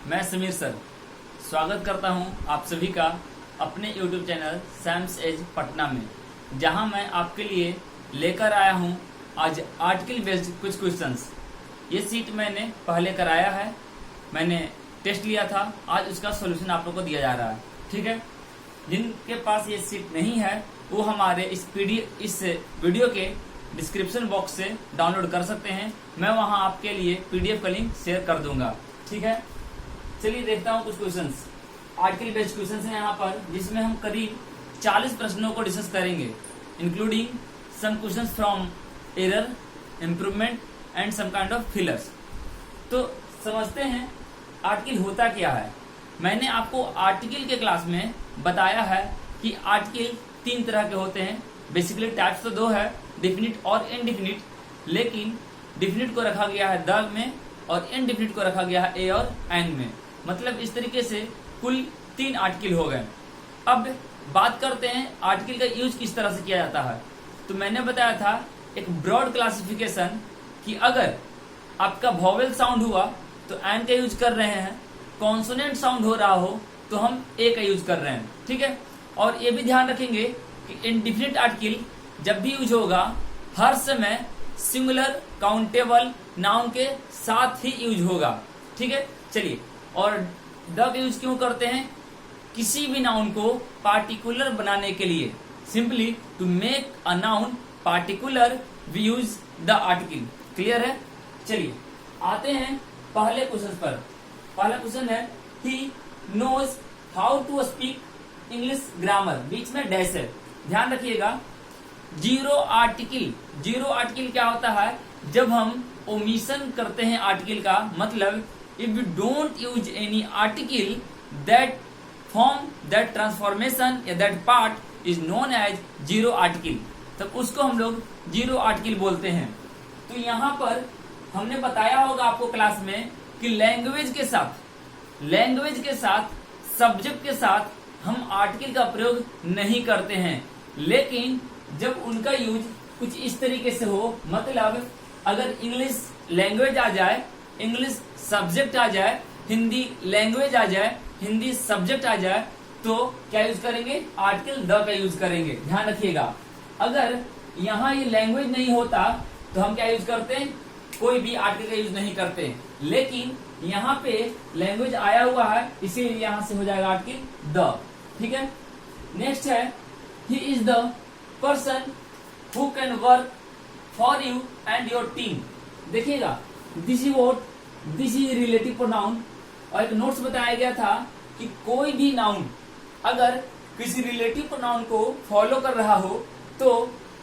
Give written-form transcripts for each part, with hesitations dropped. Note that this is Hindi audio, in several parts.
मैं समीर सर स्वागत करता हूं आप सभी का अपने YouTube channel Sam's Edge Patna में, जहां मैं आपके लिए लेकर आया हूं आज आर्टिकल बेस्ड कुछ क्वेश्चंस। ये सीट मैंने पहले कराया है, मैंने टेस्ट लिया था, आज उसका सॉल्यूशन आप लोगों को दिया जा रहा है। ठीक है, जिनके पास ये सीट नहीं है वो हमारे इस वीडियो के डिस्क्रिप्शन बॉक्स से डाउनलोड कर सकते हैं। मैं वहां आपके लिए PDF का लिंक शेयर कर दूंगा। ठीक है, चलिए देखता हूं कुछ क्वेश्चंस। आर्टिकल बेस्ड क्वेश्चंस हैं यहाँ पर, जिसमें हम करीब 40 प्रश्नों को डिस्कस करेंगे, including some questions from error, improvement and some kind of fillers. तो समझते हैं आर्टिकल होता क्या है। मैंने आपको आर्टिकल के क्लास में बताया है कि आर्टिकल 3 तरह के होते हैं। बेसिकली टाइप्स तो 2 है, डिफिनिट और इनडिफिनिट, लेकिन डिफिनिट को रखा गया है द में और इनडिफिनिट को रखा गया है ए और एंड में। मतलब इस तरीके से कुल 3 आर्टिकल हो गए। अब बात करते हैं आर्टिकल का यूज किस तरह से किया जाता है। तो मैंने बताया था एक ब्रॉड क्लासिफिकेशन कि अगर आपका वॉवेल साउंड हुआ तो एन का यूज कर रहे हैं, कॉन्सोनेंट साउंड हो रहा हो तो हम ए का यूज कर रहे हैं। ठीक है, और ये भी ध्यान रखेंगे कि इनडिफिनिट आर्टिकल जब भी यूज होगा हर समय सिंगुलर काउंटेबल नाउन के साथ ही यूज होगा। ठीक है, चलिए, और द का यूज क्यों करते हैं? किसी भी नाउन को पार्टिकुलर बनाने के लिए, simply to make a noun particular we use the article. Clear है? चलिए आते हैं पहले क्वेश्चन पर। पहला क्वेश्चन है he knows how to speak English grammar, बीच में डैश है, ध्यान रखिएगा। जीरो आर्टिकल क्या होता है? जब हम ओमिशन करते हैं आर्टिकल का, मतलब if you don't use any article that form that transformation या that part is known as zero article, तब उसको हम लोग जीरो आर्टिकल बोलते हैं। तो यहाँ पर हमने बताया होगा आपको क्लास में कि लैंग्वेज के साथ सब्जेक्ट के साथ हम आर्टिकल का प्रयोग नहीं करते हैं, लेकिन जब उनका यूज कुछ इस तरीके से हो, मतलब अगर इंग्लिश लैंग्वेज आ जाए, इंग्लिश सब्जेक्ट आ जाए, हिंदी लैंग्वेज आ जाए, हिंदी सब्जेक्ट आ जाए, तो क्या यूज करेंगे? आर्टिकल द का यूज करेंगे। ध्यान रखिएगा, अगर यहाँ ये लैंग्वेज नहीं होता तो हम क्या यूज करते हैं? कोई भी आर्टिकल का यूज नहीं करते, लेकिन यहाँ पे लैंग्वेज आया हुआ है, इसीलिए यहाँ से हो जाएगा आर्टिकल द। ठीक है, नेक्स्ट है he is the person who can work for you and your team. देखिएगा, दिस इज रिलेटिव प्रोनाउन, और एक नोट्स बताया गया था कि कोई भी नाउन अगर किसी रिलेटिव प्रोनाउन को फॉलो कर रहा हो तो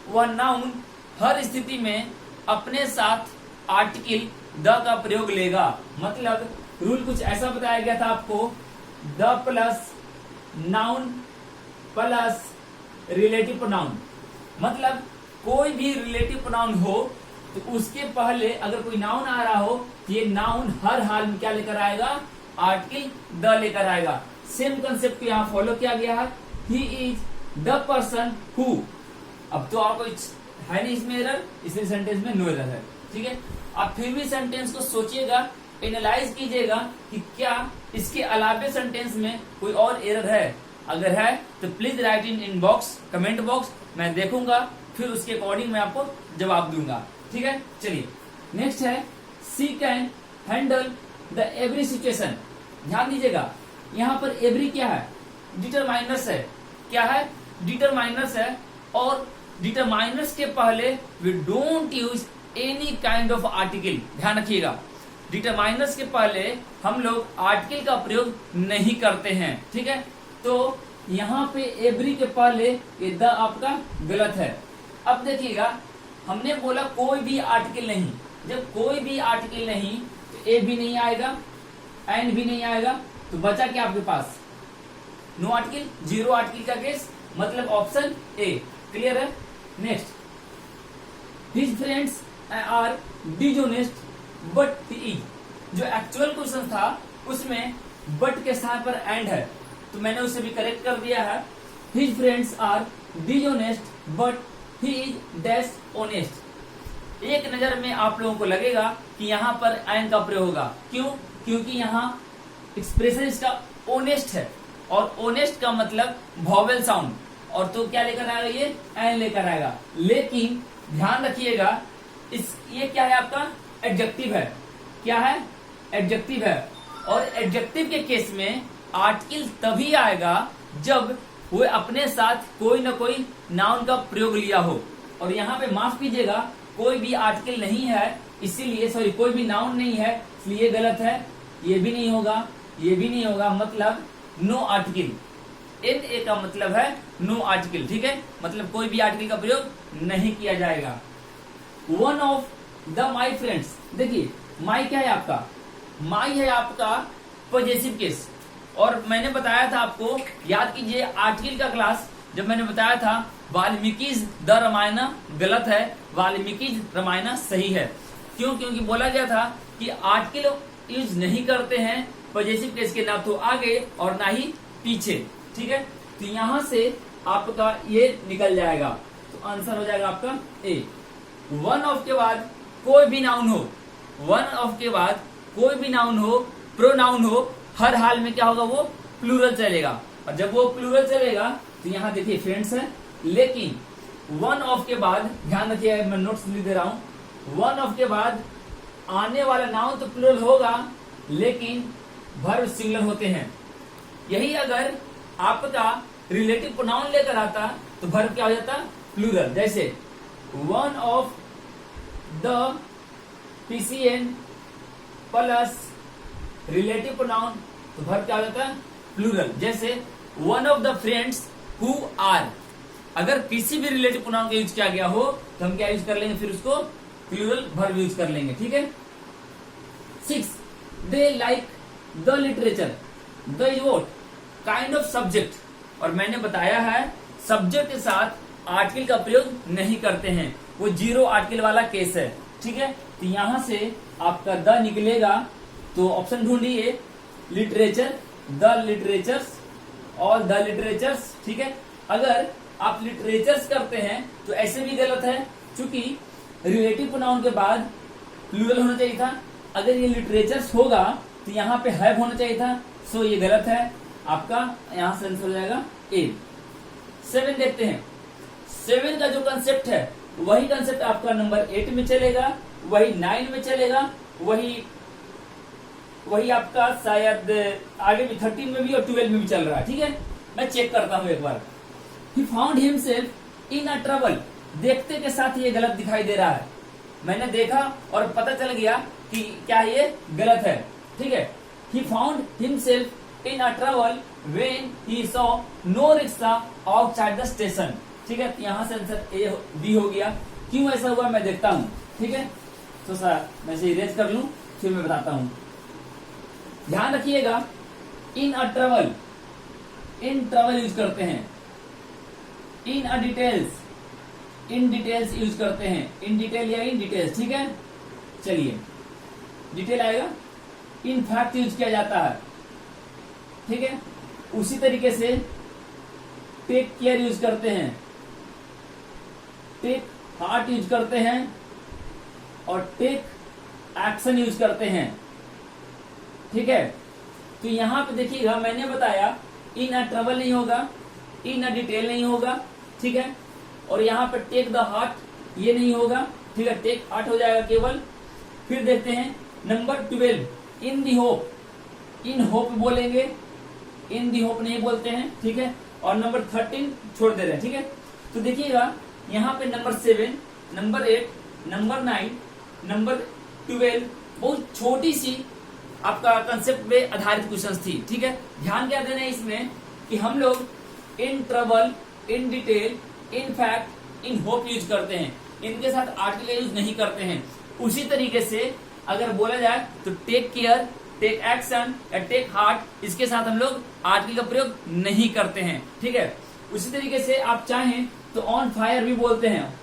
वह नाउन हर स्थिति में अपने साथ आर्टिकल द का प्रयोग लेगा। मतलब रूल कुछ ऐसा बताया गया था आपको, the plus noun plus relative pronoun, मतलब कोई भी रिलेटिव प्रोनाउन हो तो उसके पहले अगर कोई नाउन आ रहा हो तो ये नाउन हर हाल में क्या लेकर आएगा? आर्टिकल द लेकर आएगा। सेम कंसेप्ट को यहाँ फॉलो किया गया है, he is the person who. अब तो आपको है नहीं इसमें एरर, इसलिए सेंटेंस में नो एरर है। ठीक है, आप फिर भी सेंटेंस को सोचिएगा, एनालाइज कीजिएगा कि क्या इसके अलावे सेंटेंस में कोई और एरर है। अगर है तो please right in inbox, comment box, मैं देखूंगा, फिर उसके अकॉर्डिंग मैं आपको जवाब दूंगा। ठीक है, चलिए नेक्स्ट है she can handle the every situation. ध्यान दीजिएगा, यहाँ पर एवरी क्या है? डिटरमाइनर्स है। क्या है? डिटरमाइनर्स है, और डिटरमाइनर्स के पहले we don't use any kind of article. ध्यान रखिएगा, डिटरमाइनर्स के पहले हम लोग आर्टिकल का प्रयोग नहीं करते हैं। ठीक है, तो यहाँ पे एवरी के पहले ये द आपका गलत है। अब देखिएगा, हमने बोला कोई भी आर्टिकल नहीं, जब कोई भी आर्टिकल नहीं तो ए भी नहीं आएगा, एंड भी नहीं आएगा, तो बचा क्या आपके पास? नो आर्टिकल, जीरो आर्टिकल का केस, मतलब ऑप्शन ए। क्लियर है? Next, his friends are dishonest but he is. जो एक्चुअल क्वेश्चन था उसमें बट के स्थान पर एंड है, तो मैंने उसे भी करेक्ट कर दिया है। His friends are dishonest but he is dash honest. एक नजर में आप लोगों को लगेगा कि यहाँ पर एंड का प्रयोग होगा। क्यों? क्योंकि यहाँ एक्सप्रेशन इसका ओनेस्ट है, और ओनेस्ट का मतलब वॉवेल साउंड, और तो क्या लेकर आएगा ये एन लेकर आएगा। लेकिन ध्यान रखिएगा ये क्या है आपका एडजेक्टिव है, क्या है एडजेक्टिव है, और एडजेक्टिव के केस में आर्टिकल तभी आएगा जब वो अपने साथ कोई ना कोई नाउन का प्रयोग लिया हो। और यहाँ पे माफ कीजिएगा कोई भी आर्टिकल नहीं है, इसीलिए सॉरी कोई भी नाउन नहीं है, इसलिए गलत है, ये भी नहीं होगा, ये भी नहीं होगा, मतलब नो आर्टिकल। एन ए का मतलब है नो आर्टिकल, ठीक है, मतलब कोई भी आर्टिकल का प्रयोग नहीं किया जाएगा। One of the my friends, देखिए माई क्या है आपका, माई है आपका पॉजेसिव केस, और मैंने बताया था आपको, याद कीजिए आर्टिकल का क्लास जब मैंने बताया था वाल्मीकि द रामायण गलत है, वाल्मीकि रामायण सही है। क्यों? क्योंकि बोला गया था कि आर्टिकल यूज नहीं करते हैं पॉजेसिव केस के, ना तो आगे और ना ही पीछे, ठीक है। तो यहां से आपका ये निकल जाएगा, तो आंसर हो जाएगा आपका ए। वन ऑफ के बाद कोई भी नाउन हो, वन ऑफ के बाद कोई भी नाउन हो, प्रोनाउन हो, हर हाल में क्या होगा वो प्लूरल चलेगा, और जब वो प्लूरल चलेगा तो यहाँ देखिए फ्रेंड्स है, लेकिन वन ऑफ के बाद ध्यान रखिए, मैं नोट्स लिख दे रहा हूं, वन ऑफ के बाद आने वाला नाउन तो प्लूरल होगा, लेकिन वर्ब सिंगुलर होते हैं। यही अगर आपका रिलेटिव प्रोनाउन लेकर आता तो वर्ब क्या हो जाता प्लूरल, जैसे one of the PCN plus relative pronoun, तो वर्ब क्या हो जाता है प्लूरल, जैसे one of the friends who are. अगर किसी भी रिलेटिव प्रोनाउन का यूज किया गया हो तो हम क्या यूज कर लेंगे, फिर उसको प्लूरल वर्ब यूज कर लेंगे, ठीक है। 6 they like the literature, the is what kind of subject, और मैंने बताया है सब्जेक्ट के साथ आर्टिकल का प्रयोग नहीं करते हैं, वो जीरो आर्टिकल वाला केस है, ठीक है। तो यहां से आपका द निकलेगा, तो ऑप्शन ढूंढिए लिटरेचर, द लिटरेचर्स और द लिटरेचर्स, ठीक है। अगर आप लिटरेचर्स करते हैं तो ऐसे भी गलत है, क्योंकि रिलेटिव प्रोनाउन के बाद प्लूरल होना चाहिए था। अगर ये लिटरेचर्स होगा तो यहाँ पे हैव होना चाहिए था, सो ये गलत है आपका, यहाँ से आंसर हो जाएगा ए। 7 देखते हैं, 7 का जो कंसेप्ट है वही कंसेप्ट आपका नंबर 8 में चलेगा, वही 9 में चलेगा, वही आपका शायद आगे भी 13 में भी और 12 में भी चल रहा है, ठीक है। मैं चेक करता हूं एक बार। He found himself in a trouble, देखते के साथ ये गलत दिखाई दे रहा है, मैंने देखा और पता चल गया कि क्या ये गलत है, ठीक है। He found himself in a trouble when he saw no rickshaw outside the station, ठीक है। यहाँ से आंसर ए बी हो गया। क्यों ऐसा हुआ मैं देखता हूँ, ठीक है। तो सर मैं इसे इरेज कर लूं, फिर मैं बताता हूँ। ध्यान रखिएगा in a trouble, in trouble use करते हैं, in a details, in details use करते हैं, इन डिटेल या इन डिटेल्स, ठीक है। चलिए डिटेल आएगा, इन फैक्ट यूज किया जाता है, ठीक है। उसी तरीके से टेक केयर यूज करते हैं, टेक हार्ट यूज करते हैं, और टेक एक्शन यूज करते हैं, ठीक है। तो यहां पे देखिएगा मैंने बताया इन अ ट्रबल नहीं होगा, इन अ डिटेल नहीं होगा, ठीक है। और यहाँ पे टेक द हार्ट ये नहीं होगा, ठीक है, टेक हार्ट हो जाएगा केवल। फिर देखते हैं number 12 in the hope, in hope बोलेंगे, इन दी होप नहीं बोलते हैं, ठीक है। और नंबर 13 छोड़ दे रहे हैं, ठीक है। तो देखिएगा यहाँ पे नंबर 7, नंबर 8, नंबर 9, नंबर 12 बहुत छोटी सी आपका कंसेप्ट पे आधारित क्वेश्चंस थी, ठीक है। ध्यान क्या देना है इसमें कि हम लोग in trouble, in detail, in fact, in hope use करते हैं, इनके साथ आर्टिकल यूज नहीं करते हैं। उसी तरीके से अगर बोला जाए तो टेक केयर, टेक एक्शन या टेक हार्ट, इसके साथ हम लोग आर्टिकल का प्रयोग नहीं करते हैं, ठीक है। उसी तरीके से आप चाहें तो ऑन फायर भी बोलते हैं,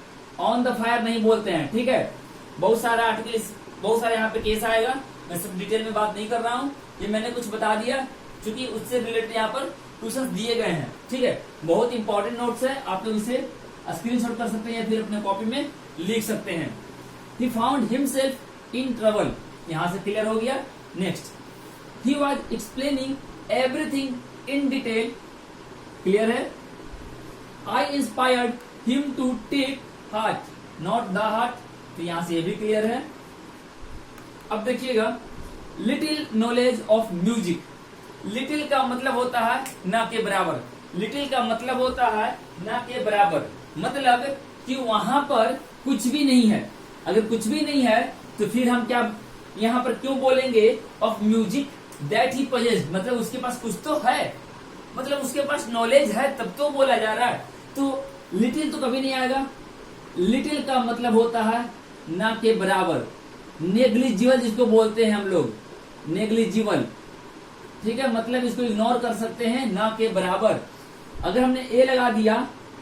ऑन द फायर नहीं बोलते हैं, ठीक है। बहुत सारा आर्टिकल, बहुत सारे यहाँ पे केस आएगा, मैं सब डिटेल में बात नहीं कर रहा हूँ, ये मैंने कुछ बता दिया क्योंकि उससे रिलेटेड यहाँ पर क्वेश्चंस दिए गए हैं, ठीक है। बहुत इंपॉर्टेंट नोट्स है, आप लोग इसे स्क्रीनशॉट कर सकते हैं या फिर अपने कॉपी में लिख सकते हैं। He found himself in trouble, यहां से क्लियर हो गया। Next he was explaining everything in detail. Clear है? I inspired him to take heart not the heart. तो यहां से ये भी क्लियर है। अब देखिएगा, little knowledge of music. Little का मतलब होता है ना के बराबर। लिटिल का मतलब होता है ना के बराबर, मतलब कि वहां पर कुछ भी नहीं है। अगर कुछ भी नहीं है तो फिर हम क्या यहाँ पर क्यों बोलेंगे of music that he possessed, मतलब उसके पास कुछ तो है, मतलब उसके पास नॉलेज है तब तो बोला जा रहा है। तो लिटिल तो कभी नहीं आएगा। लिटिल का मतलब होता है ना के बराबर, नेग्लिजिबल जिसको बोलते हैं हम लोग, नेग्लिजिबल। ठीक है, मतलब इसको इग्नोर कर सकते हैं, ना के बराबर। अगर हमने ए लगा दिया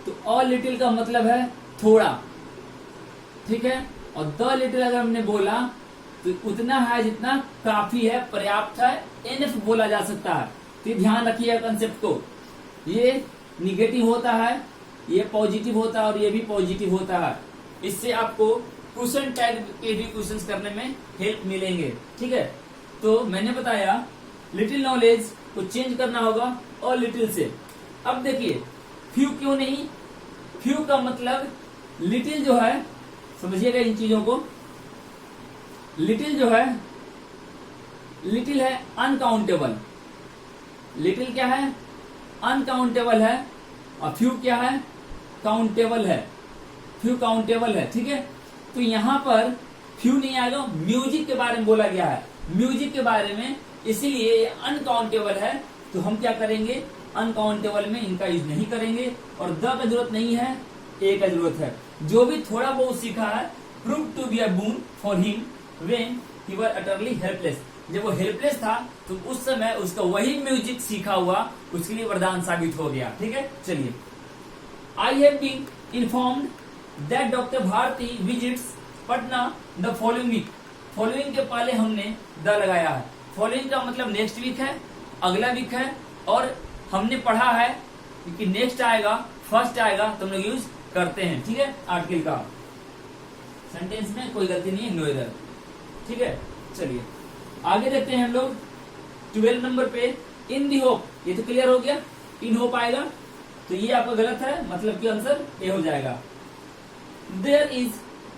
तो अ लिटिल का मतलब है थोड़ा। ठीक है, और द लिटिल अगर हमने बोला तो उतना है जितना काफी है, पर्याप्त है, एनफ बोला जा सकता है। तो ध्यान रखिए कंसेप्ट को। ये निगेटिव होता है, ये पॉजिटिव होता है और ये भी पॉजिटिव होता है। इससे आपको क्वेश्चन टैग के भी क्वेश्चंस करने में हेल्प मिलेंगे। ठीक है, तो मैंने बताया लिटिल नॉलेज को चेंज करना होगा और लिटिल से। अब देखिए फ्यू क्यों नहीं, फ्यू का मतलब लिटिल जो है, समझिएगा इन चीजों को। लिटिल जो है, लिटिल है अनकाउंटेबल। लिटिल क्या है? अनकाउंटेबल है। और फ्यू क्या है? काउंटेबल है। फ्यू काउंटेबल है। ठीक है, तो यहां पर फ्यू नहीं आएगा, म्यूजिक के बारे में बोला गया है, म्यूजिक के बारे में, इसीलिए ये अनकाउंटेबल है। तो हम क्या करेंगे, अनकाउंटेबल में इनका यूज नहीं करेंगे और द का जरूरत नहीं है, ए का जरूरत है। जो भी थोड़ा बहुत सीखा है, prove to be a boon for him when he were utterly helpless. जब वो हेल्पलेस था तो उस समय उसका वही म्यूजिक सीखा हुआ उसके लिए वरदान साबित हो गया। ठीक है, चलिए। I have been informed that doctor Bharti visits Patna the following week. Following के पहले हमने द लगाया है। फॉलोइंग का मतलब नेक्स्ट वीक है, अगला वीक है, और हमने पढ़ा है कि नेक्स्ट आएगा, फर्स्ट आएगा तो हम लोग यूज करते हैं। ठीक है, आर्टिकल का सेंटेंस में कोई गलती नहीं है, नो एरर। ठीक है, चलिए आगे देखते हैं हम लोग 12 नंबर पे। इन दी होप, ये तो क्लियर हो गया, इन होप आएगा तो ये आपका गलत है, मतलब कि आंसर ए हो जाएगा। There is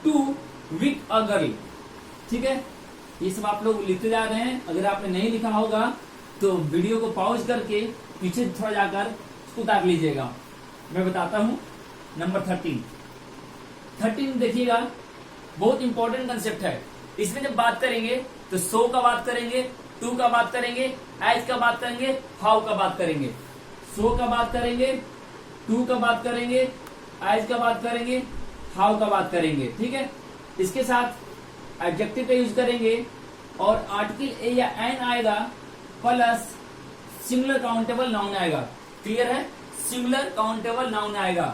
too weak a girl. ठीक है, ये सब आप लोग लिखते जा रहे हैं। अगर आपने नहीं लिखा होगा तो वीडियो को पॉज करके पीछे थोड़ा जाकर उसको उतार लीजिएगा। मैं बताता हूं। नंबर 13 देखिएगा, बहुत इंपॉर्टेंट कंसेप्ट है। इसमें जब बात करेंगे तो सो का बात करेंगे, टू का बात करेंगे, एज का बात करेंगे, हाउ का बात करेंगे। सो का बात करेंगे, टू का बात करेंगे, एज का बात करेंगे, हाउ का बात करेंगे। ठीक है, इसके साथ एडजेक्टिव का यूज करेंगे और आर्टिकल ए या एन आएगा प्लस सिंगुलर काउंटेबल नाउन आएगा। क्लियर है, सिंगुलर काउंटेबल नाउन आएगा।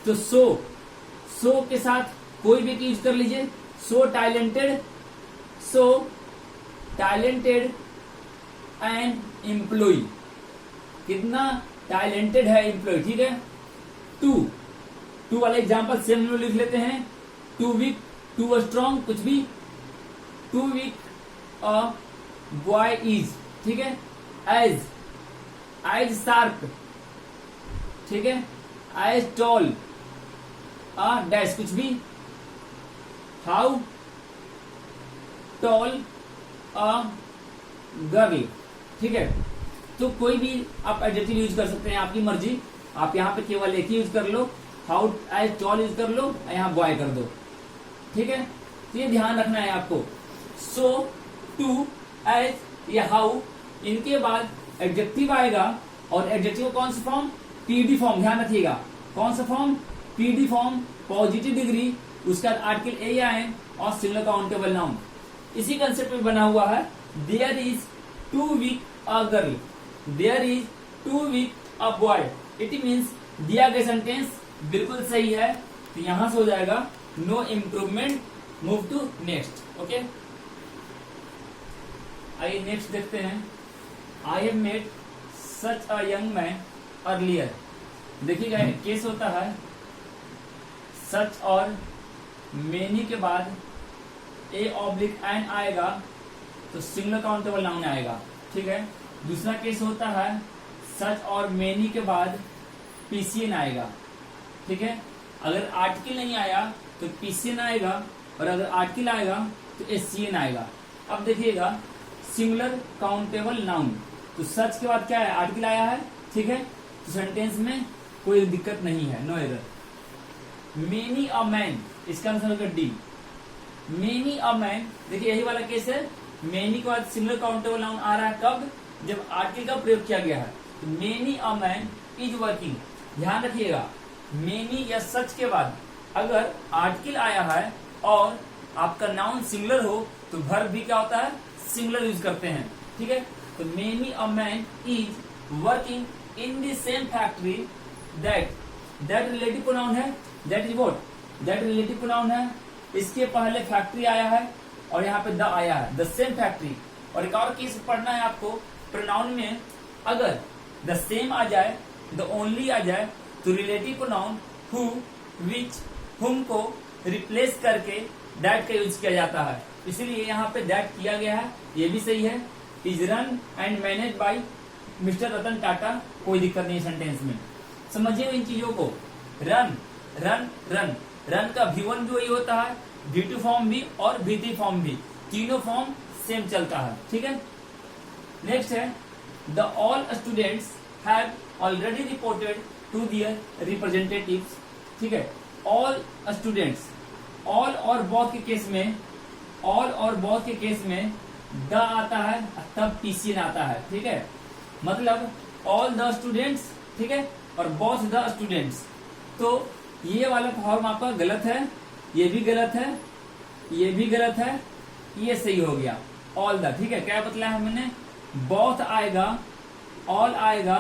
तो सो के साथ कोई भी यूज कर लीजिए। सो टैलेंटेड एंड एम्प्लॉय, कितना टैलेंटेड है एम्प्लॉय। ठीक है, टू वाला एग्जाम्पल सेम में लिख लेते हैं। टू वीक, टू स्ट्रॉन्ग, कुछ भी। Too weak a boy is. ठीक है, एज शार्प। ठीक है, एज टॉल, अ डैश, कुछ भी। How tall a girl. ठीक है, तो कोई भी आप एडजेक्टिव यूज कर सकते हैं, आपकी मर्जी। आप यहाँ पे केवल एक ही यूज कर लो, हाउ एज टॉल यूज कर लो, यहाँ बॉय कर दो। ठीक है, तो ये ध्यान रखना है आपको। सो, टू, एज या हाउ, इनके बाद एडजेक्टिव आएगा और एडजेक्टिव कौन सा फॉर्म, पीडी फॉर्म। ध्यान रखिएगा कौन सा form, PD form, positive degree, उसका आर्टिकल ए या एन और सिंगुलर काउंटेबल नाउन। इसी कंसेप्ट में बना हुआ है। There is too weak a girl, there is too weak a boy. It means दिया गया सेंटेंस बिल्कुल सही है, तो यहां से हो जाएगा no improvement, move to next. Okay, आइए नेक्स्ट देखते हैं। I have met such a young man earlier. देखिएगा केस होता है सच और मेनी के बाद ए ऑब्लिक एन आएगा तो सिंगुलर काउंटेबल नाउन आएगा। ठीक है। दूसरा केस होता है सच और मेनी के बाद पीसीएन आएगा, ठीक है। अगर आर्टिकल नहीं आया तो पीसीएन आएगा, और अगर आर्टिकल आएगा तो एससीएन आएगा। अब देखिएगा सिंगुलर काउंटेबल नाउन, तो सच के बाद क्या है, आर्टिकल आया है, ठीक है, तो सेंटेंस में कोई दिक्कत नहीं है, no error. Many a man, इसका आंसर होगा डी। मेनी अ मैन, देखिए यही वाला केस है, मेनी के बाद सिंगुलर काउंटेबल नाउन आ रहा है कब, जब आर्टिकल का प्रयोग किया गया है। तो many a man is working, ध्यान रखिएगा, मेनी या सच के बाद अगर आर्टिकल आया है और आपका नाउन सिंगुलर हो तो वर्ब भी क्या होता है, सिंगुलर यूज करते हैं, ठीक है। तो many a man is working in the same factory that relative pronoun है, that is what, that relative pronoun है। इसके पहले फैक्ट्री आया है और यहाँ पे द आया है, द सेम फैक्ट्री। और एक और केस पढ़ना है आपको, प्रोनाउन में अगर द सेम आ जाए, द ओनली आ जाए, तो रिलेटिव प्रोनाउन हु, विच, हुम को रिप्लेस करके दैट का यूज किया जाता है, इसलिए यहाँ पे दैट किया गया है, ये भी सही है। Is run and manage by mister Ratan Tata, कोई दिक्कत नहीं सेंटेंस में। समझिए इन चीजों को, रन रन रन, रन का V1 भी वही होता है, V2 फॉर्म भी और V3 फॉर्म भी, तीनों फॉर्म सेम चलता है, ठीक है। नेक्स्ट है the all students have already reported to their representatives, ठीक है। ऑल स्टूडेंट्स, ऑल और बोथ के केस में, ऑल और बोथ के केस में द आता है तब पीसीएन आता है, ठीक है। मतलब ऑल द स्टूडेंट्स, ठीक है, और बोथ द स्टूडेंट्स, तो ये वाला फॉर्म आपका गलत है, ये भी गलत है, ये भी गलत है, ये सही हो गया ऑल द, ठीक है। क्या बतलाया हमने, बोथ आएगा, ऑल आएगा,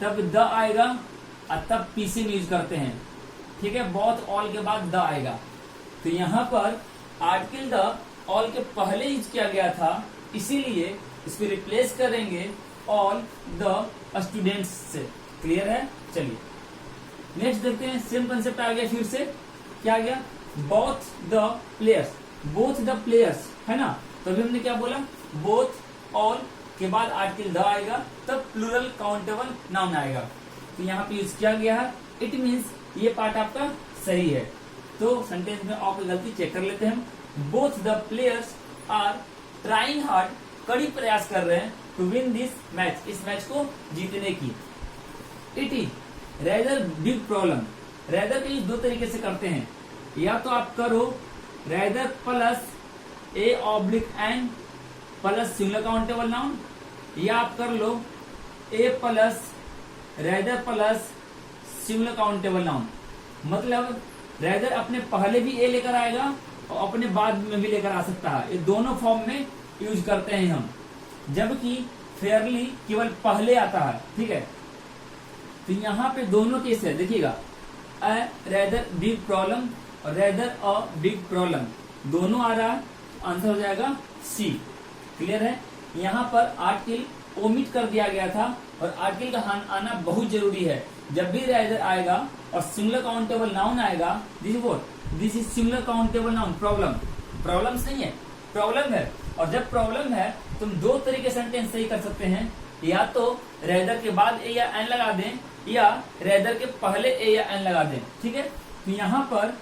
तब द आएगा और तब पीसीएन यूज करते हैं, ठीक है। बोथ ऑल के बाद द आएगा, तो यहाँ पर आर्टिकल द ऑल के पहले यूज किया गया था, इसीलिए इसको रिप्लेस करेंगे ऑल द स्टूडेंट्स से। क्लियर है, चलिए नेक्स्ट देखते हैं। सेम कंसेप्ट आ गया, फिर से क्या आ गया, both the players, both the players है ना, तभी हमने क्या बोला, बोथ ऑल के बाद आर्टिकल द आएगा, तब प्लूरल काउंटेबल नाउन आएगा, तो यहाँ पे यूज किया गया है। इट मीन्स ये पार्ट आपका सही है, तो सेंटेंस में आपकी गलती चेक कर लेते हैं। Both the players are trying hard, कड़ी प्रयास कर रहे हैं, टू विन दिस मैच, इस मैच को जीतने की। It is rather big problem, rather को दो तरीके से करते हैं, या तो आप करो rather plus a oblique an plus singular countable noun, या आप कर लो a plus rather plus singular countable noun. मतलब रेदर अपने पहले भी ए लेकर आएगा और अपने बाद में भी लेकर आ सकता है, ये दोनों फॉर्म में यूज करते हैं हम, जबकि फेयरली केवल पहले आता है, ठीक है। तो यहाँ पे दोनों केस है, देखिएगा, अ रेदर बिग प्रॉब्लम और रेदर अ बिग प्रॉब्लम, दोनों आ रहा है, आंसर हो जाएगा सी। क्लियर है, यहाँ पर आर्टिकल ओमिट कर दिया गया था, और आर्टिकल का आना बहुत जरूरी है। जब भी रेदर आएगा और सिंगुलर काउंटेबल नाउन आएगा, this is what, this is singular countable noun. Problem, problems नहीं है, प्रॉब्लम है, और जब प्रॉब्लम है तुम दो तरीके सेंटेंस सही कर सकते हैं, या तो रेदर के बाद ए या एन लगा दें, या रेदर के पहले ए या एन लगा दें, ठीक है। तो यहाँ पर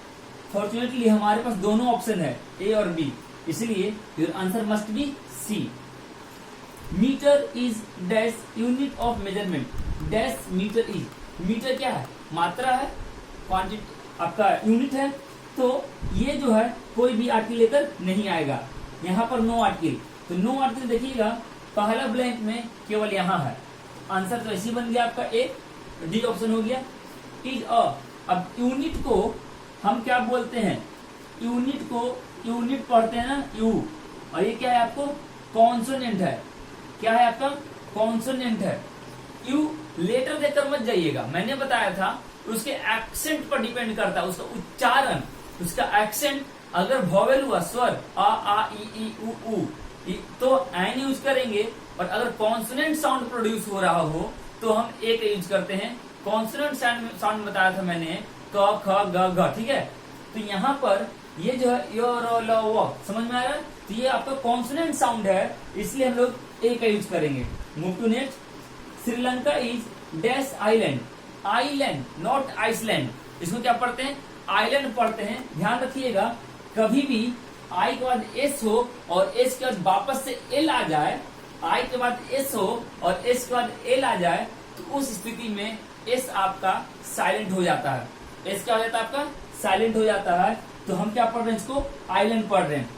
फॉर्चुनेटली हमारे पास दोनों ऑप्शन है, ए और बी, इसलिए your answer must be C. Meter is dash unit of measurement, dash meter is, meter क्या है, मात्रा है, क्वांटिटी आपका यूनिट है, तो ये जो है कोई भी आर्टिकल लेकर नहीं आएगा, यहाँ पर नो आर्टिकल, तो नो आर्टिकल देखिएगा पहला ब्लैंक में केवल यहाँ है, आंसर तो ऐसे बन गया आपका ए, डी ऑप्शन हो गया। इज अ, अब यूनिट को हम क्या बोलते हैं, यूनिट को यूनिट पढ़ते हैं ना, यू, और ये क्या है आपको कॉन्सोनेंट है, क्या है आपका कॉन्सोनेंट है। यू लेटर देकर मत जाइएगा, मैंने बताया था उसके एक्सेंट पर डिपेंड करता है, उसका उच्चारण, उसका एक्सेंट। अगर वॉवेल हुआ स्वर आ ई उ तो एन यूज करेंगे, और अगर कॉन्सोनेंट साउंड प्रोड्यूस हो रहा हो तो हम ए का यूज करते हैं। कॉन्सोनेंट साउंड बताया था मैंने, क ख ग घ, ठीक है। तो यहाँ पर ये जो है यो रो ल व, समझ में आ रहा है, तो ये आपका कॉन्सोनेंट साउंड है, इसलिए हम लोग ए का यूज करेंगे। Move to next, Sri Lanka is dash island, island not Iceland. इसको क्या पढ़ते हैं? आइलैंड पढ़ते हैं। ध्यान रखिएगा, कभी भी आई के बाद एस हो और एस के बाद वापस से एल आ जाए, आई के बाद एस हो और एस के बाद एल आ जाए, तो उस स्थिति में एस आपका साइलेंट हो जाता है। एस क्या हो जाता है? आपका साइलेंट हो जाता है। तो हम क्या पढ़ रहे हैं? इसको आइलैंड पढ़ रहे हैं।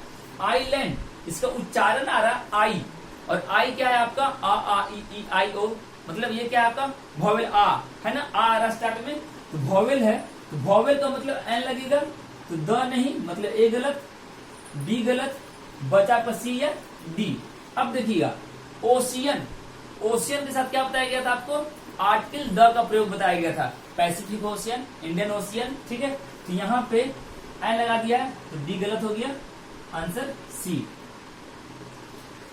आइलैंड, इसका उच्चारण आ रहा है आई, और आई क्या है आपका? आ ई आई ओ, मतलब ये क्या है आपका? वॉवेल आ है ना, आ रहा स्टार्ट में, तो वॉवेल है, तो वॉवेल का मतलब एन लगेगा, तो द नहीं, मतलब ए गलत, बी गलत, बचा आपका सी या डी। अब देखिएगा, ओशियन, ओशियन के साथ क्या बताया गया था आपको? आर्टिकल द का प्रयोग बताया गया था। पैसिफिक ओशियन, इंडियन ओशियन, ठीक है। तो यहाँ पे एन लगा दिया है, तो डी गलत हो गया, answer C.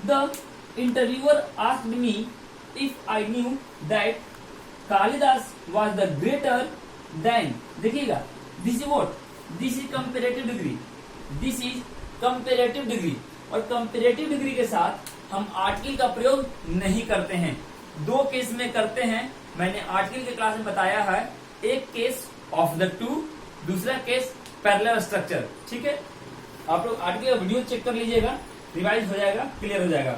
The interviewer asked me if I knew that Kalidas was the greater than, देखिएगा, this is what? This is comparative degree, this is comparative degree, और कंपेरेटिव डिग्री के साथ हम आर्टिकल का प्रयोग नहीं करते हैं। दो केस में करते हैं, मैंने आर्टिकल के क्लास में बताया है। एक केस ऑफ द टू, दूसरा केस पैरेलल स्ट्रक्चर, ठीक है। आप लोग आर्टिकल का वीडियो चेक कर लीजिएगा, रिवाइज हो जाएगा, क्लियर हो जाएगा।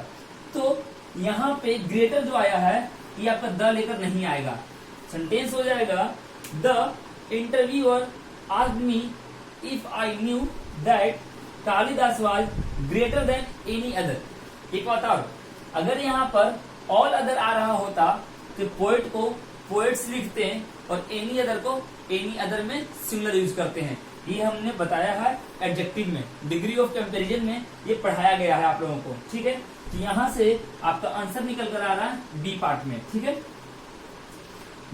तो यहाँ पे ग्रेटर जो आया है, ये आपका द लेकर नहीं आएगा, सेंटेंस हो जाएगा the interviewer asked me if I knew that Kalidas was greater than any other. एक बात और, अगर यहाँ पर ऑल अदर आ रहा होता तो पोएट को पोएट्स लिखते हैं और एनी अदर को एनी अदर में सिंगुलर यूज करते हैं। ये हमने बताया है एडजेक्टिव में, डिग्री ऑफ कंपैरिजन में ये पढ़ाया गया है आप लोगों को, ठीक है। तो यहाँ से आपका आंसर निकल कर आ रहा है बी पार्ट में, ठीक है।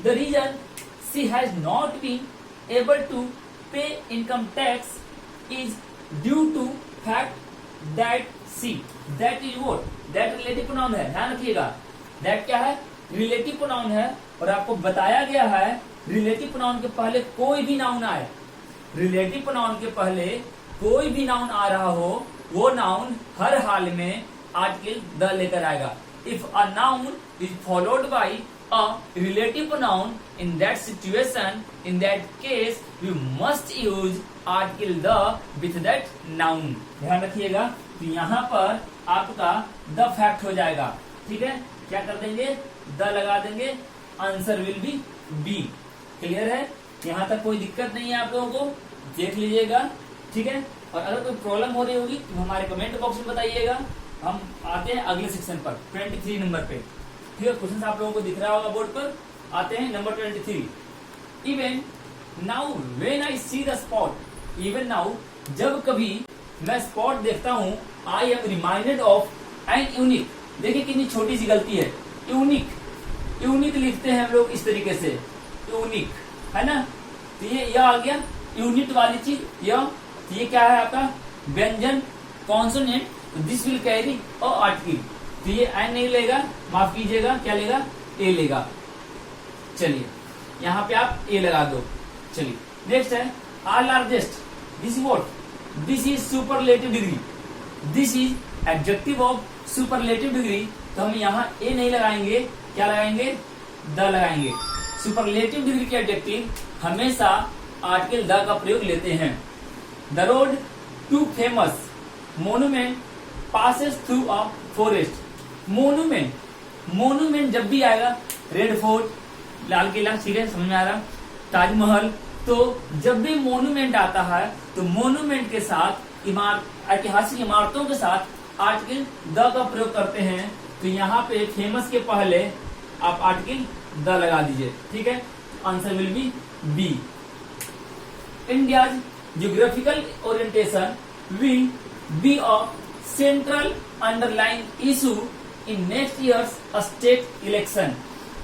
The reason she has not been able to pay income tax is due to fact that C, that is what? That relative pronoun है, ध्यान रखिएगा। दैट क्या है? रिलेटिव प्रोनाउन है, और आपको बताया गया है रिलेटिव प्रोनाउन के पहले कोई भी नाउन आए, रिलेटिव प्रोनाउन के पहले कोई भी नाउन आ रहा हो, वो नाउन हर हाल में आर्टिकल द लेकर आएगा। If a noun is followed by a relative pronoun, in that situation, in that case, you must use article the with that noun। ध्यान रखिएगा। तो यहाँ पर आपका द फैक्ट हो जाएगा, ठीक है। क्या कर देंगे? द लगा देंगे, answer will be B. Clear है? यहाँ तक कोई दिक्कत नहीं है, आप लोगों को देख लीजिएगा, ठीक है। और अगर कोई प्रॉब्लम हो रही होगी तो हमारे कमेंट बॉक्स में बताइएगा। हम आते हैं अगले सेक्शन पर, 23 नंबर पे, ठीक है। क्वेश्चन आप लोगों को दिख रहा होगा बोर्ड पर। आते हैं number 23। Even now when I see the spot, even now जब कभी मैं स्पॉट देखता हूँ, I am reminded of an unique. देखिए कितनी छोटी सी गलती है, यूनिक, यूनिक लिखते हैं हम लोग इस तरीके से, यूनिक, है ना। तो ये यह आ गया यूनिट वाली चीज, यह। तो ये क्या है आपका? व्यंजन, कॉन्सोनेंट, दिस विल कैरी और आर्टिकल। तो ये एन नहीं लेगा, माफ कीजिएगा, क्या लेगा? ए लेगा। चलिए यहाँ पे आप ए लगा दो। चलिए नेक्स्ट है are largest, this is what? This is superlative degree, this is adjective of superlative degree. तो हम यहाँ ए नहीं लगाएंगे, क्या लगाएंगे? द लगाएंगे। सुपरलेटिव डिग्री के एडजेक्टिव हमेशा आर्टिकल द का प्रयोग लेते हैं। The road to famous monument passes through a forest. Monument, monument जब भी आएगा, रेड फोर्ट, लाल किला, ठीक है, समझ में आ रहा, ताजमहल, तो जब भी मोन्यूमेंट आता है तो मोन्यूमेंट के साथ ऐतिहासिक इमारतों के साथ आर्टिकल द का प्रयोग करते हैं। तो यहाँ पे फेमस के पहले आप आर्टिकल द लगा दीजिए, ठीक है। Answer will be B. India's geographical orientation will be a central underline issue in next years state election,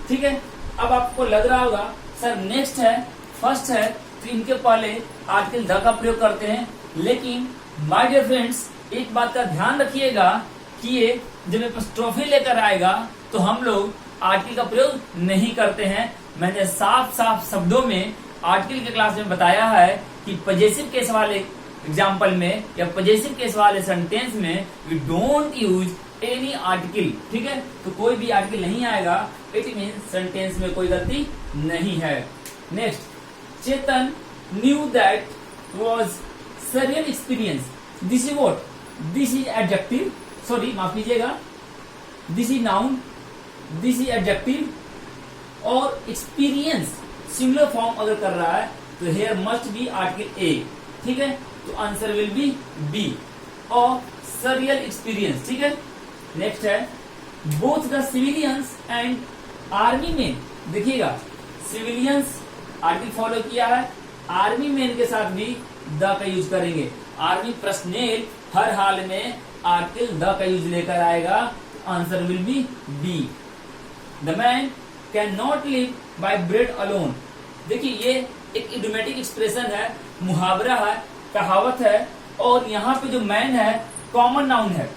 ठीक है। अब आपको लग रहा होगा सर नेक्स्ट है, फर्स्ट है, तो इनके पहले आर्टिकल द का प्रयोग करते हैं। लेकिन माय डियर फ्रेंड्स, एक बात का ध्यान रखिएगा कि ये जब एपोस्ट्रोफी लेकर आएगा तो हम लोग आर्टिकल का प्रयोग नहीं करते हैं। मैंने साफ साफ शब्दों में आर्टिकल के क्लास में बताया है कि पजेसिव केस वाले एग्जाम्पल में या पजेसिव केस वाले सेंटेंस में we don't use any article, ठीक है, तो कोई भी आर्टिकल नहीं आएगा, इट मीन सेंटेंस में कोई गलती नहीं है। Next, Chetan knew that was surreal experience, this is what, this is adjective, sorry माफ कीजिएगा, this is noun, this is adjective, और एक्सपीरियंस सिंगुलर फॉर्म अगर कर रहा है तो हेयर मस्ट बी आर्टिकल ए, ठीक है, तो आंसर विल बी बी, और सरियल एक्सपीरियंस, ठीक है। नेक्स्ट है, both the civilians and army man, देखिएगा सिविलियंस आर्टिकल फॉलो किया है, आर्मी मैन के साथ भी द का यूज करेंगे, आर्मी पर्सनेल हर हाल में आर्टिकल द का यूज लेकर आएगा, तो answer will be B. The man can not live by bread alone, देखिए ये एक इडियोमेटिक एक्सप्रेशन है, मुहावरा है, कहावत है, और यहाँ पे जो मैन है कॉमन नाउन है,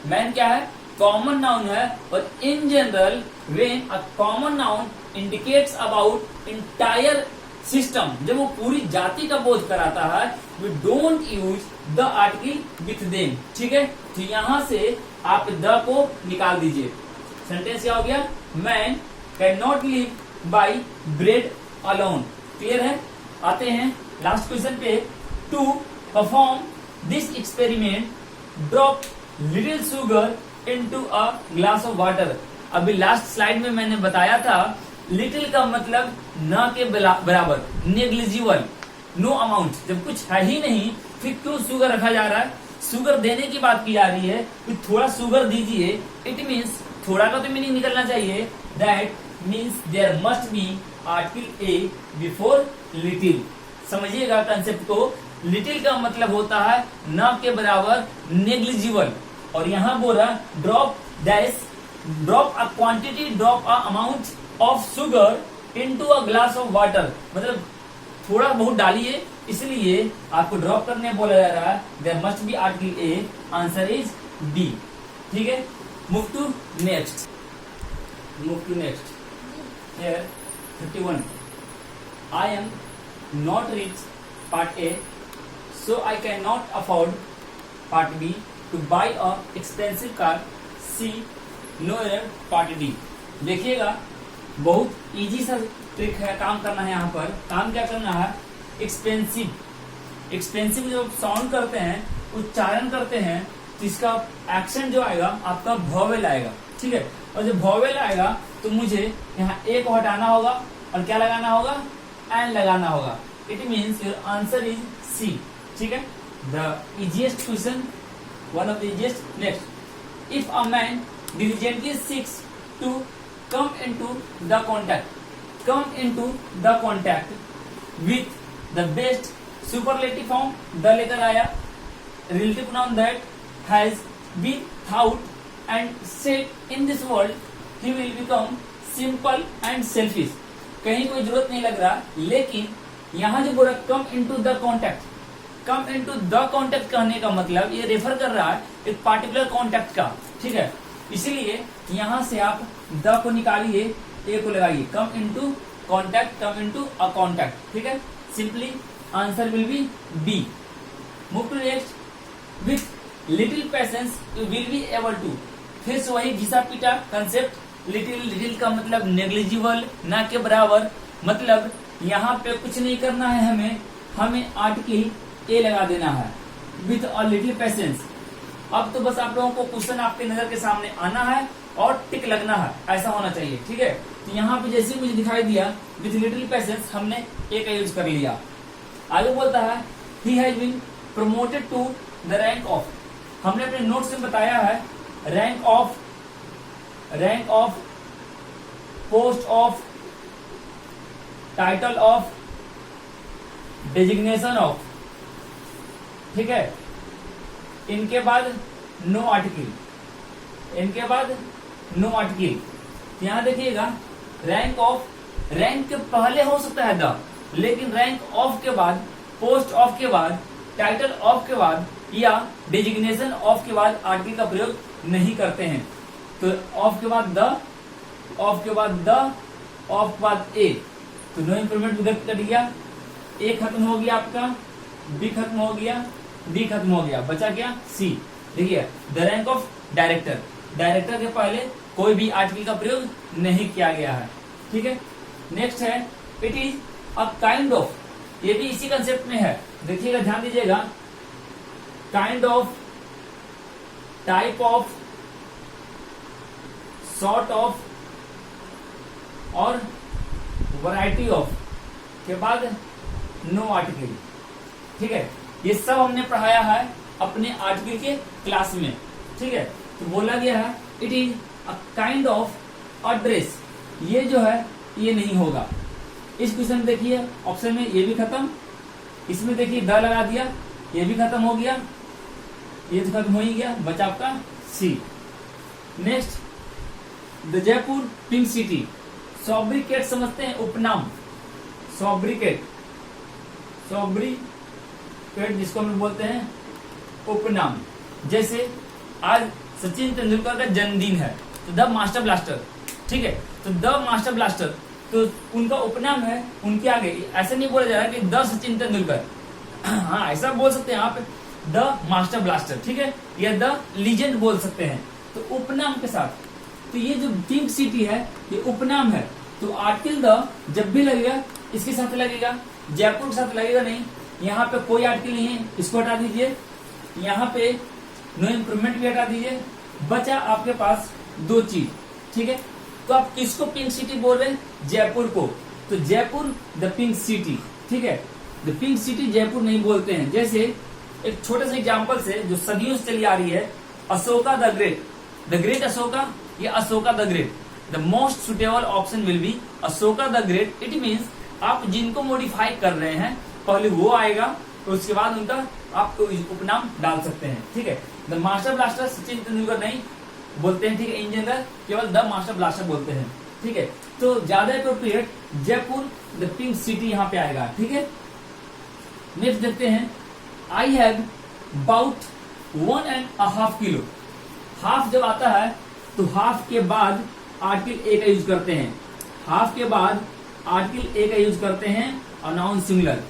मैन क्या है, कॉमन नाउन है, और in general when a common noun indicates about entire system, जब वो पूरी जाति का बोध कराता है, we don't use the article with them, ठीक है, तो यहां से आप द को निकाल दीजिए, सेंटेंस क्या हो गया, man can not live by bread alone, clear है। आते हैं लास्ट क्वेश्चन पे, to perform this experiment drop little sugar into a glass of water, अभी लास्ट स्लाइड में मैंने बताया था लिटिल का मतलब न के बराबर, नेग्लिजिबल, नो अमाउंट, जब कुछ है ही नहीं फिर क्यों शुगर रखा जा रहा है, शुगर देने की बात की जा रही है, फिर थोड़ा शुगर दीजिए, इट मीन्स थोड़ा का तो मीनिंग निकलना चाहिए, that means there must be article A before little, समझिएगा कंसेप्ट को, लिटिल का मतलब होता है न के बराबर, नेग्लिजिबल, और यहाँ बोला drop these, drop a quantity, drop a amount of sugar into a glass of water, मतलब थोड़ा बहुत डालिए, इसलिए आपको ड्रॉप करने बोला जा रहा है, there must be article A, answer is D, ठीक है। Move to next, here 51, I am not rich, part A, so I cannot afford, part B, to buy a expensive car, C, no error, part D। देखिएगा बहुत इजी सा ट्रिक है, काम करना है, यहाँ पर काम क्या करना है, एक्सपेंसिव, एक्सपेंसिव जब साउंड करते हैं, उच्चारण करते हैं, तो इसका एक्शन जो आएगा आपका वॉवेल आएगा, ठीक है, और जब वॉवेल आएगा तो मुझे यहाँ ए को हटाना होगा और क्या लगाना होगा, एन लगाना होगा, it means your answer is C, ठीक है। The easiest question, one of the easiest. Next, if a man diligently seeks to come into the contact with the best superlative form, the लेकर आया, relative pronoun that has been thought and said in this world, he will become simple and selfish, कहीं कोई जरूरत नहीं लग रहा, लेकिन यहाँ जो बोला come into the contact, come into the contact कहने का मतलब ये रेफर कर रहा है एक पार्टिकुलर कॉन्टैक्ट का, ठीक है, इसीलिए यहां से आप द को निकालिए, ए को लगाइए, come into contact, come into a contact, ठीक है, simply answer will be B. Move to next, with little patience you will be able to, फिर से वही घिसा पीटा कंसेप्ट, लिटिल, लिटिल का मतलब नेग्लिजिबल, ना के बराबर, मतलब यहाँ पे कुछ नहीं करना है, हमें आर्टिकल ए लगा देना है, विथ अ लिटिल पेशेंस। अब तो बस आप लोगों को क्वेश्चन आपके नजर के सामने आना है और टिक लगना है, ऐसा होना चाहिए, ठीक है। तो यहाँ पे जैसे मुझे दिखाई दिया विथ लिटिल पेशेंस, हमने ए का यूज कर लिया। आगे बोलता है he has been promoted to the rank of, हमने अपने नोट्स में बताया है rank of, post of, title of, designation of, ठीक है, इनके बाद नो आर्टिकल, इनके बाद नो आर्टिकल। यहां देखिएगा रैंक ऑफ, रैंक के पहले हो सकता है द, लेकिन रैंक ऑफ के बाद, पोस्ट ऑफ के बाद, टाइटल ऑफ के बाद या डेजिग्नेशन ऑफ के बाद आर्टिकल का प्रयोग नहीं करते हैं। तो ऑफ के बाद द, ऑफ के बाद द, ऑफ के बाद ए, तो नो इंप्रूवमेंट विकल्प कर दिया, ए खत्म हो गया आपका, बी खत्म हो गया, डी खत्म हो गया, बचा क्या सी। देखिए the rank of director, director के पहले कोई भी आर्टिकल का प्रयोग नहीं किया गया है। ठीक है, नेक्स्ट है it is a kind of, ये भी इसी कंसेप्ट में है, देखिएगा ध्यान दीजिएगा, kind of, type of, sort of और वैरायटी ऑफ के बाद नो आर्टिकल। ठीक है, ये सब हमने पढ़ाया है अपने आर्टिकल के क्लास में। ठीक है, तो बोला गया है it is a kind of address, ये जो है ये नहीं होगा। इस क्वेश्चन में देखिए ऑप्शन में ये भी खत्म, इसमें देखिए द लगा दिया, ये भी खत्म हो गया, ये तो खत्म हो ही गया, बचा आपका C. Next, the Jaipur pink city, sobriquet समझते हैं, उपनाम, सॉब्रिकेट, सॉब्रिकेट जिसको हम बोलते हैं उपनाम। जैसे आज सचिन तेंदुलकर का जन्मदिन है तो द मास्टर ब्लास्टर। ठीक है, तो द मास्टर ब्लास्टर तो उनका उपनाम है, उनके आगे ऐसा नहीं बोला जा रहा कि द सचिन तेंदुलकर, हाँ ऐसा बोल सकते हैं आप, द मास्टर ब्लास्टर। ठीक है, या द लीजेंड बोल सकते हैं, तो उपनाम के साथ। तो ये जो पिंक सिटी है ये उपनाम है, तो आर्टिकल द जब भी लगेगा इसके साथ लगेगा, जयपुर के साथ लगेगा नहीं। यहाँ पे कोई आर्टिकल नहीं है, इसको हटा दीजिए, यहाँ पे नो इम्प्रूवमेंट भी हटा दीजिए, बचा आपके पास दो चीज। ठीक है, तो आप किसको पिंक सिटी बोल रहे हैं? जयपुर को, तो जयपुर द पिंक सिटी। ठीक है, द पिंक सिटी जयपुर नहीं बोलते हैं। जैसे एक छोटे से एग्जाम्पल से जो सदियों से चली आ रही है, अशोका द ग्रेट अशोका, ये Ashoka the great, the most suitable option will be Ashoka the great. It means आप जिनको मॉडिफाई कर रहे हैं पहले वो आएगा, तो उसके बाद उनका आप उपनाम डाल सकते हैं। ठीक है, the master blaster Sachin Tendulkar नहीं बोलते हैं। ठीक है, इन जनरल केवल द मास्टर ब्लास्टर बोलते हैं। ठीक है, तो ज्यादा appropriate Jaipur the pink city यहाँ पे आएगा। ठीक है, नेक्स्ट देखते हैं, I have about 1.5 kilo. Half जब आता है तो हाफ के बाद आर्टिकल ए का यूज करते हैं, हाफ के बाद आर्टिकल ए का यूज करते हैं और नाउन सिंगुलर।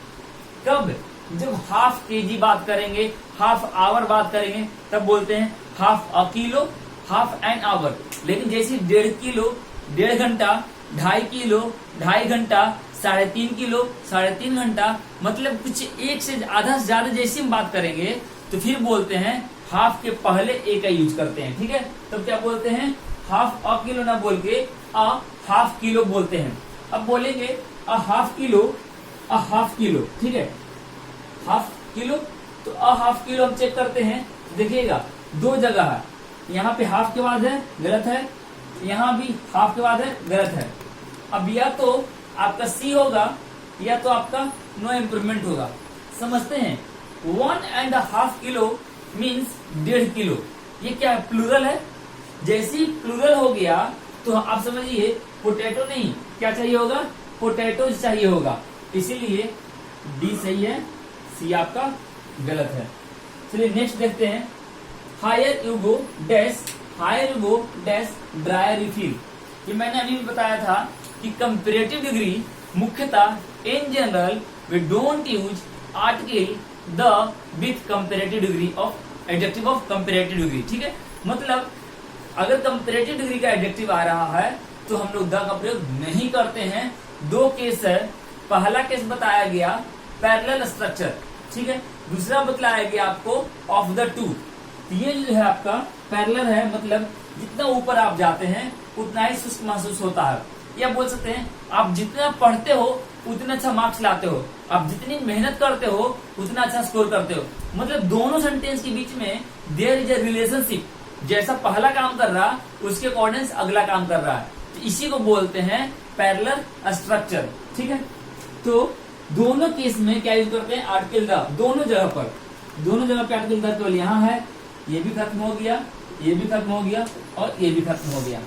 कब? जब हाफ केजी बात करेंगे, हाफ आवर बात करेंगे, तब बोलते हैं half a kilo, half an hour. लेकिन जैसे 1.5 किलो 1.5 घंटा, 2.5 किलो 2.5 घंटा, 3.5 किलो 3.5 घंटा, मतलब कुछ एक से आधा से ज्यादा जैसे हम बात करेंगे तो फिर बोलते हैं हाफ के पहले ए का यूज करते हैं। ठीक है, तब क्या बोलते हैं? हाफ अ किलो ना बोल के अ हाफ किलो बोलते हैं। अब बोलेंगे a half kilo, a half kilo. ठीक है, हाफ किलो, तो अ हाफ किलो हम चेक करते हैं, देखिएगा दो जगह है, यहाँ पे हाफ के बाद है गलत है, यहाँ भी हाफ के बाद है गलत है। अब या तो आपका सी होगा या तो आपका नो इम्प्रूवमेंट होगा। समझते हैं, 1.5 किलो मीन्स 1.5 किलो, ये क्या है? प्लूरल है। जैसे ही प्लूरल हो गया तो आप समझिए पोटैटो नहीं, क्या चाहिए होगा? पोटैटोज चाहिए होगा, इसीलिए डी सही है, सी आपका गलत है। चलिए नेक्स्ट देखते हैं, higher you go dash, higher you go dash dry refill. ये मैंने अभी भी बताया था कि कंपैरेटिव डिग्री मुख्यतः in general we don't use article the with comparative degree of adjective of comparative degree. ठीक है, मतलब अगर कंपैरेटिव डिग्री का एडजेक्टिव आ रहा है तो हम लोग द का प्रयोग नहीं करते हैं। दो केस है, पहला केस बताया गया पैरेलल स्ट्रक्चर, ठीक है, दूसरा बतलाया गया आपको ऑफ द टू। ये जो है आपका पैरेलल है, मतलब जितना ऊपर आप जाते हैं उतना ही सुस्त महसूस होता है। या बोल सकते हैं आप जितना पढ़ते हो उतना अच्छा मार्क्स लाते हो, आप जितनी मेहनत करते हो उतना अच्छा स्कोर करते हो। मतलब दोनों सेंटेंस के बीच में देयर इज अ रिलेशनशिप, जैसा पहला काम कर रहा उसके अकॉर्डिंग अगला काम कर रहा है, तो इसी को बोलते हैं पैरेलल स्ट्रक्चर। ठीक है, तो दोनों केस में क्या यूज करते हैं? आर्टिकल द, दोनों जगह पर, दोनों जगह पे आर्टिकल द केवल यहाँ है, ये भी खत्म हो गया, ये भी खत्म हो गया और ये भी खत्म हो गया।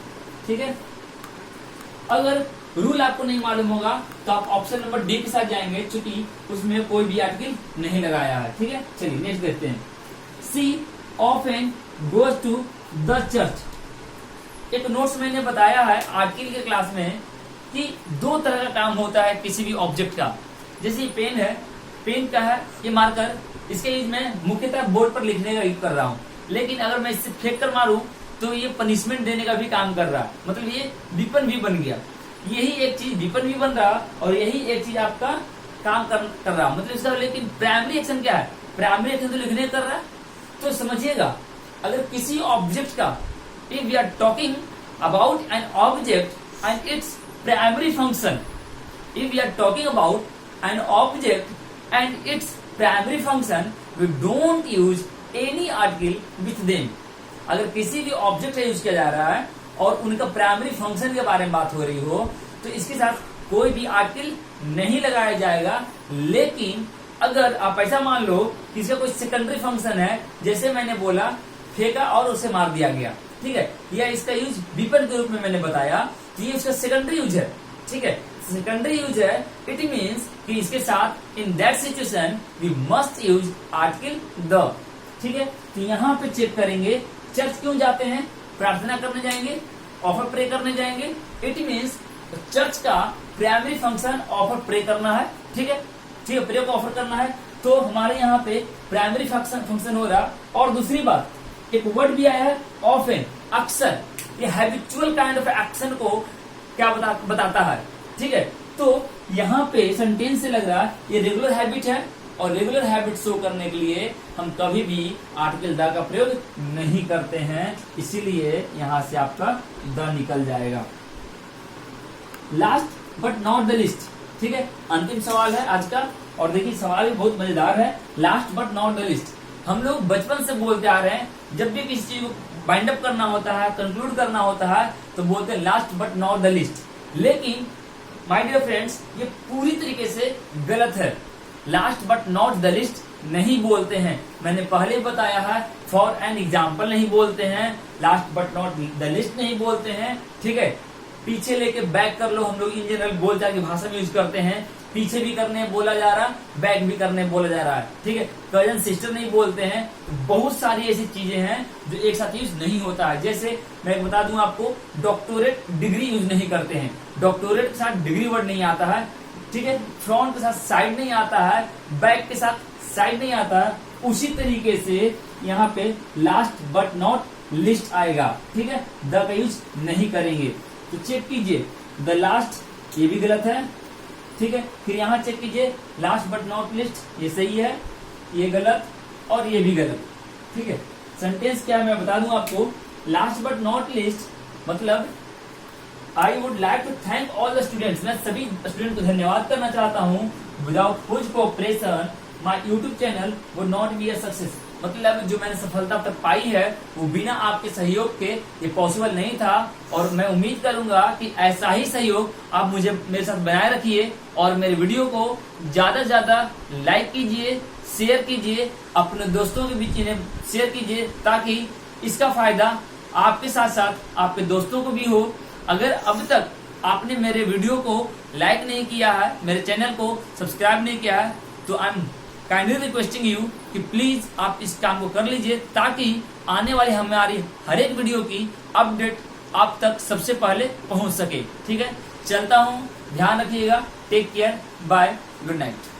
ठीक है, अगर रूल आपको नहीं मालूम होगा तो आप ऑप्शन नंबर डी के साथ जाएंगे, चूंकि उसमें कोई भी आर्टिकल नहीं लगाया है। ठीक है, चलिए नेक्स्ट देखते हैं, she often goes to the church. एक नोट्स मैंने बताया है आर्टिकल के क्लास में कि दो तरह का काम होता है किसी भी ऑब्जेक्ट का। जैसे पेन है, पेन का है ये मार्कर, इसके यूज मैं मुख्यतः बोर्ड पर लिखने का यूज कर रहा हूँ, लेकिन अगर मैं इससे फेंक कर मारूं तो ये पनिशमेंट देने का भी काम कर रहा है, मतलब ये विपन भी बन गया। यही एक चीज विपन भी बन रहा और यही एक चीज आपका काम कर रहा, मतलब इसका। लेकिन प्राइमरी एक्शन क्या है? प्राइमरी एक्शन तो लिखने कर रहा है। तो समझिएगा, अगर किसी ऑब्जेक्ट का, if we are talking about an object and its primary function, if we are talking about an object and its primary function, we don't use any article with them. अगर किसी भी ऑब्जेक्ट का यूज किया जा रहा है और उनका प्राइमरी फंक्शन के बारे में बात हो रही हो, तो इसके साथ कोई भी आर्टिकल नहीं लगाया जाएगा। लेकिन अगर आप ऐसा मान लो कि इसका कोई सेकेंडरी फंक्शन है, जैसे मैंने बोला फेंका और उसे मार दिया गया, ठीक है, या इसका यूज विपन के रूप में मैंने बताया कि ये उसका सेकेंडरी यूज है, ठीक है, सेकेंडरी यूज है। इट मीन्स कि इसके साथ in that situation we must use article the, ठीक है। तो यहाँ पे चेक करेंगे, चर्च क्यों जाते हैं? प्रार्थना करने जाएंगे, ऑफर प्रे करने जाएंगे। इट मीन्स चर्च का प्राइमरी फंक्शन ऑफर प्रे करना है, ठीक है, ठीक है, प्रे को ऑफर करना है। तो हमारे यहाँ पे प्राइमरी फंक्शन हो रहा। और दूसरी बात, एक वर्ड भी आया है ऑफन, अक्सर। ये हैबिचुअल काइंड ऑफ एक्शन को क्या बताता है, ठीक है। तो यहाँ पे सेंटेंस से लग रहा है ये रेगुलर हैबिट है, और रेगुलर हैबिट शो करने के लिए हम कभी भी आर्टिकल द का प्रयोग नहीं करते हैं, इसीलिए यहां से आपका द निकल जाएगा। Last but not the list, ठीक है, अंतिम सवाल है आज का। और देखिए सवाल भी बहुत मजेदार है, last but not the list. हम लोग बचपन से बोलते आ रहे हैं, जब भी किसी चीज को बाइंड अप करना होता है, कंक्लूड करना होता है, तो बोलते हैं last but not the list. लेकिन माय डियर फ्रेंड्स, ये पूरी तरीके से गलत है। Last but not the list नहीं बोलते हैं, मैंने पहले बताया है। फॉर एन एग्जाम्पल नहीं बोलते हैं, last but not the list नहीं बोलते हैं, ठीक है। पीछे लेके बैक कर लो, हम लोग इन जनरल बोलचाल की भाषा में यूज करते हैं। पीछे भी करने बोला जा रहा, बैक भी करने बोला जा रहा है, ठीक है। कजन सिस्टर नहीं बोलते हैं। बहुत सारी ऐसी चीजें हैं जो एक साथ यूज नहीं होता है। जैसे मैं बता दूं आपको, डॉक्टोरेट डिग्री यूज नहीं करते हैं, डॉक्टोरेट के साथ डिग्री वर्ड नहीं आता है, ठीक है। फ्रंट के साथ साइड नहीं आता है, बैक के साथ साइड नहीं आता है। उसी तरीके से यहाँ पे लास्ट बट नॉट लिस्ट आएगा, ठीक है, द का यूज नहीं करेंगे। तो चेक कीजिए, द लास्ट ये भी गलत है, ठीक है। फिर यहाँ चेक कीजिए, लास्ट बट नॉट लिस्ट ये सही है, ये गलत और ये भी गलत, ठीक है। सेंटेंस क्या है मैं बता दूं आपको। लास्ट बट नॉट लिस्ट मतलब I would like to thank all the students, मैं सभी स्टूडेंट को धन्यवाद करना चाहता हूँ। Without whose cooperation my YouTube channel would not be a success, मतलब जो मैंने सफलता तक पाई है वो बिना आपके सहयोग के ये पॉसिबल नहीं था। और मैं उम्मीद करूंगा कि ऐसा ही सहयोग आप मुझे मेरे साथ बनाए रखिए, और मेरे वीडियो को ज्यादा से ज्यादा लाइक कीजिए, शेयर कीजिए, अपने दोस्तों के बीच इन्हें शेयर कीजिए, ताकि इसका फायदा आपके साथ साथ आपके दोस्तों को भी हो। अगर अब तक आपने मेरे वीडियो को लाइक नहीं किया है, मेरे चैनल को सब्सक्राइब नहीं किया है, तो I am kindly requesting you कि प्लीज आप इस काम को कर लीजिए, ताकि आने वाली हमारी हर एक वीडियो की अपडेट आप तक सबसे पहले पहुंच सके, ठीक है। चलता हूं, ध्यान रखिएगा, take care, bye, good night.